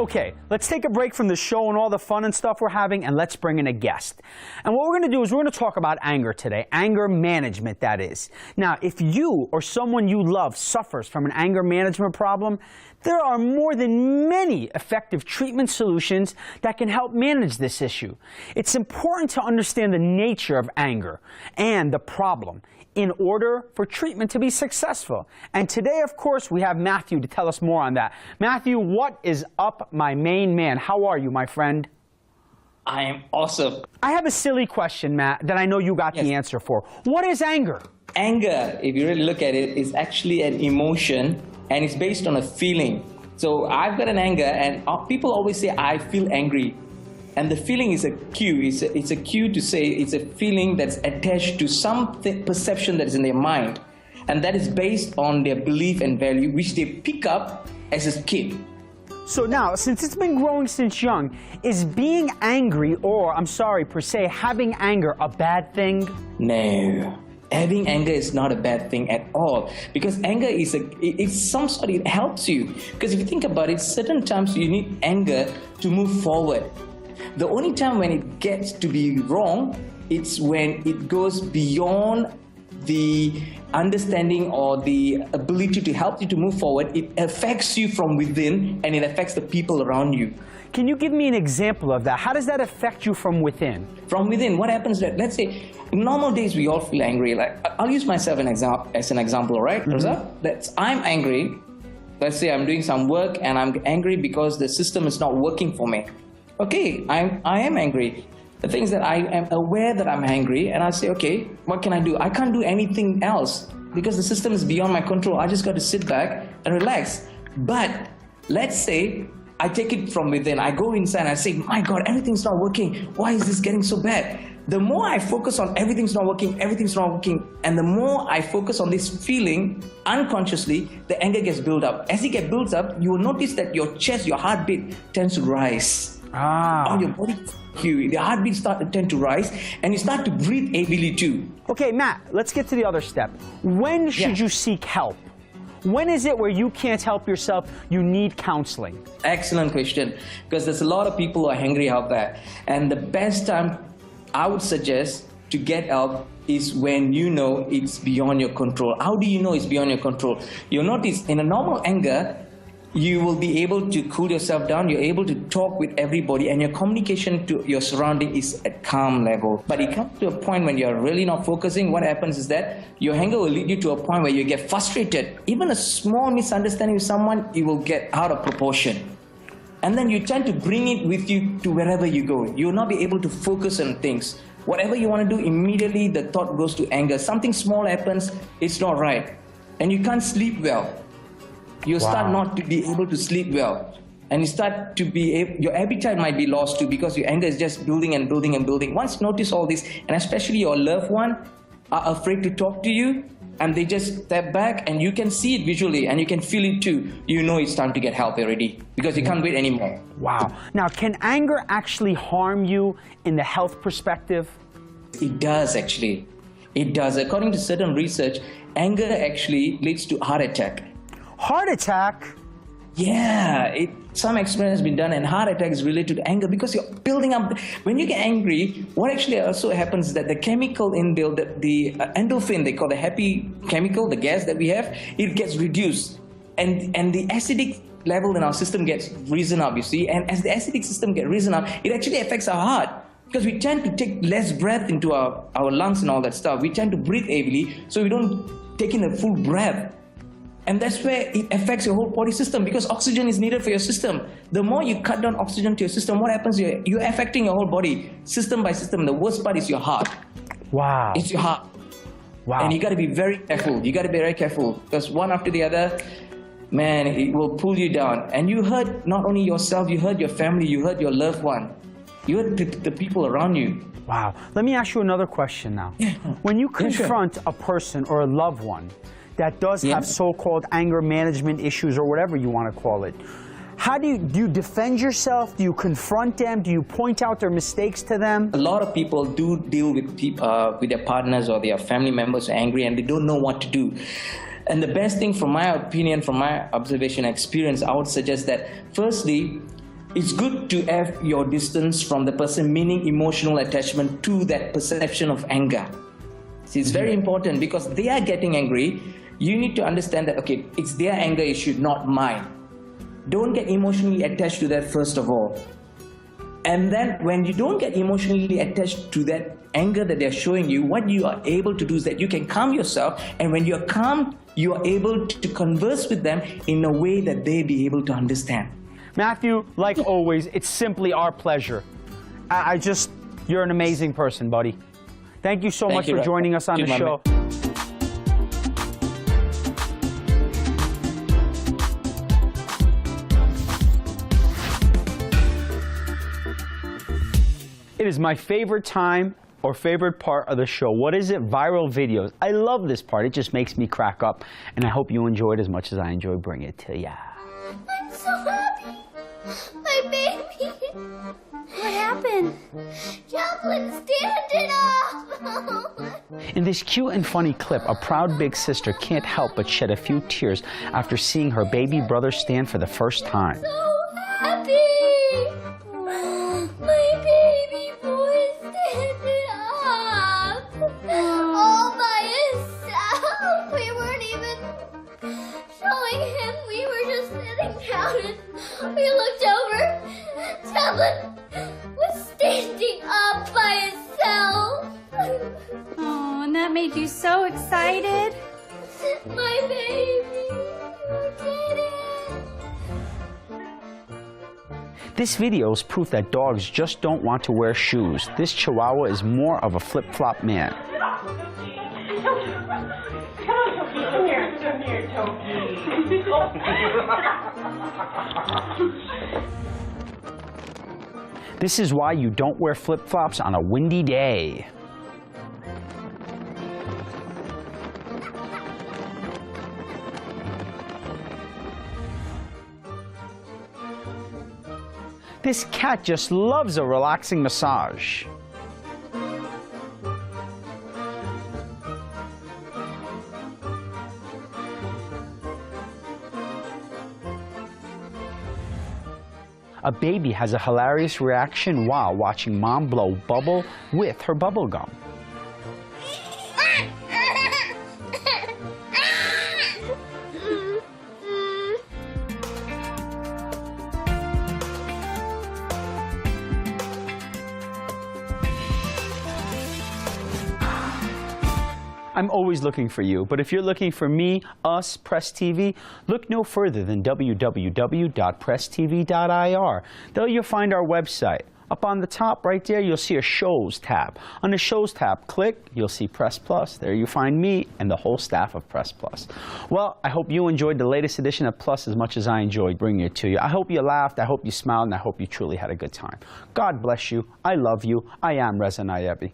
Okay, let's take a break from the show and all the fun and stuff we're having, and let's bring in a guest. And what we're going to do is we're going to talk about anger today, anger management, that is. Now, if you or someone you love suffers from an anger management problem, there are more than many effective treatment solutions that can help manage this issue. It's important to understand the nature of anger and the problem in order for treatment to be successful. And today, of course, we have Matthew to tell us more on that. Matthew, what is up, my main man? How are you, my friend? I am awesome. I have a silly question, Matt, that I know you got the answer for. What is anger? Anger, if you really look at it, is actually an emotion, and it's based on a feeling. So I've got an anger, and people always say, I feel angry. And the feeling is a cue. It's a cue to say it's a feeling that's attached to some perception that is in their mind. And that is based on their belief and value, which they pick up as a kid. So now, since it's been growing since young, is being angry, or, I'm sorry, per se, having anger a bad thing? No. Having anger is not a bad thing at all, because anger is it's some sort, it helps you. Because if you think about it, certain times you need anger to move forward. The only time when it gets to be wrong, it's when it goes beyond the understanding or the ability to help you to move forward. It affects you from within, and it affects the people around you. Can you give me an example of that? How does that affect you from within? From within, what happens that, let's say, in normal days we all feel angry. Like, I'll use myself as an example, right, Rosa? I'm angry. Let's say I'm doing some work and I'm angry because the system is not working for me. Okay, I am angry. The thing is that I am aware that I'm angry, and I say, okay, what can I do? I can't do anything else because the system is beyond my control. I just got to sit back and relax. But let's say I take it from within. I go inside and I say, my God, everything's not working. Why is this getting so bad? The more I focus on everything's not working, and the more I focus on this feeling unconsciously, the anger gets built up. As it gets built up, you will notice that your chest, your heartbeat tends to rise. On your body, the heartbeat tend to rise, and you start to breathe heavily too. Okay, Matt, let's get to the other step. When should you seek help? When is it where you can't help yourself, you need counseling? Excellent question, because there's a lot of people who are angry out there. And the best time I would suggest to get help is when you know it's beyond your control. How do you know it's beyond your control? You'll notice in a normal anger, you will be able to cool yourself down, you're able to talk with everybody, and your communication to your surrounding is at calm level. But it comes to a point when you're really not focusing, what happens is that your anger will lead you to a point where you get frustrated. Even a small misunderstanding with someone, it will get out of proportion. And then you tend to bring it with you to wherever you go. You will not be able to focus on things. Whatever you want to do, immediately the thought goes to anger. Something small happens, it's not right. And you can't sleep well. You start not to be able to sleep well, and you start to be your appetite might be lost too, because your anger is just building and building and building. Once you notice all this, and especially your loved one are afraid to talk to you, and they just step back, and you can see it visually and you can feel it too, you know it's time to get help already, because you can't wait anymore. Wow. Now, can anger actually harm you in the health perspective? It does, actually. It does. According to certain research, anger actually leads to heart attack. Heart attack? Yeah, some experiment has been done, and heart attack is related to anger because you're building up. When you get angry, what actually also happens is that the chemical in the endorphin, they call the happy chemical, the gas that we have, it gets reduced. And the acidic level in our system gets risen up, you see. And as the acidic system gets risen up, it actually affects our heart. Because we tend to take less breath into our lungs and all that stuff. We tend to breathe heavily, so we don't take in a full breath. And that's where it affects your whole body system, because oxygen is needed for your system. The more you cut down oxygen to your system, what happens? You're affecting your whole body, system by system. The worst part is your heart. Wow. It's your heart. Wow. And you got to be very careful. You got to be very careful, because one after the other, man, it will pull you down. And you hurt not only yourself, you hurt your family, you hurt your loved one. You hurt the people around you. Wow. Let me ask you another question now. When you confront a person or a loved one that does have so-called anger management issues, or whatever you want to call it, how do you defend yourself? Do you confront them? Do you point out their mistakes to them? A lot of people do deal with their partners or their family members angry, and they don't know what to do. And the best thing, from my opinion, from my observation experience, I would suggest that firstly, it's good to have your distance from the person, meaning emotional attachment to that perception of anger. See, it's very important because they are getting angry. You need to understand that, okay, it's their anger issue, not mine. Don't get emotionally attached to that first of all. And then when you don't get emotionally attached to that anger that they're showing you, what you are able to do is that you can calm yourself, and when you're calm, you are able to converse with them in a way that they be able to understand. Matthew, like always, it's simply our pleasure. You're an amazing person, buddy. Thank you so much for joining us on the show. It is my favorite time or favorite part of the show. What is it? Viral videos. I love this part. It just makes me crack up, and I hope you enjoy it as much as I enjoy bringing it to ya. I'm so happy. My baby. What happened? Jacqueline's standing up. In this cute and funny clip, a proud big sister can't help but shed a few tears after seeing her baby brother stand for the first time. So happy. My baby boy standing up. All by himself. We weren't even showing him. We were just sitting down and we looked over. Jacqueline was standing up by himself. Oh, and that made you so excited. My baby, you did it. This video is proof that dogs just don't want to wear shoes. This Chihuahua is more of a flip-flop man. This is why you don't wear flip-flops on a windy day. This cat just loves a relaxing massage. A baby has a hilarious reaction while watching mom blow bubble with her bubble gum. I'm always looking for you, but if you're looking for me, us, PressTV, look no further than www.presstv.ir. There you'll find our website. Up on the top right there, you'll see a Shows tab. On the Shows tab, click, you'll see Press Plus. There you find me and the whole staff of Press Plus. Well, I hope you enjoyed the latest edition of Plus as much as I enjoyed bringing it to you. I hope you laughed, I hope you smiled, and I hope you truly had a good time. God bless you. I love you. I am Reza Nayebi.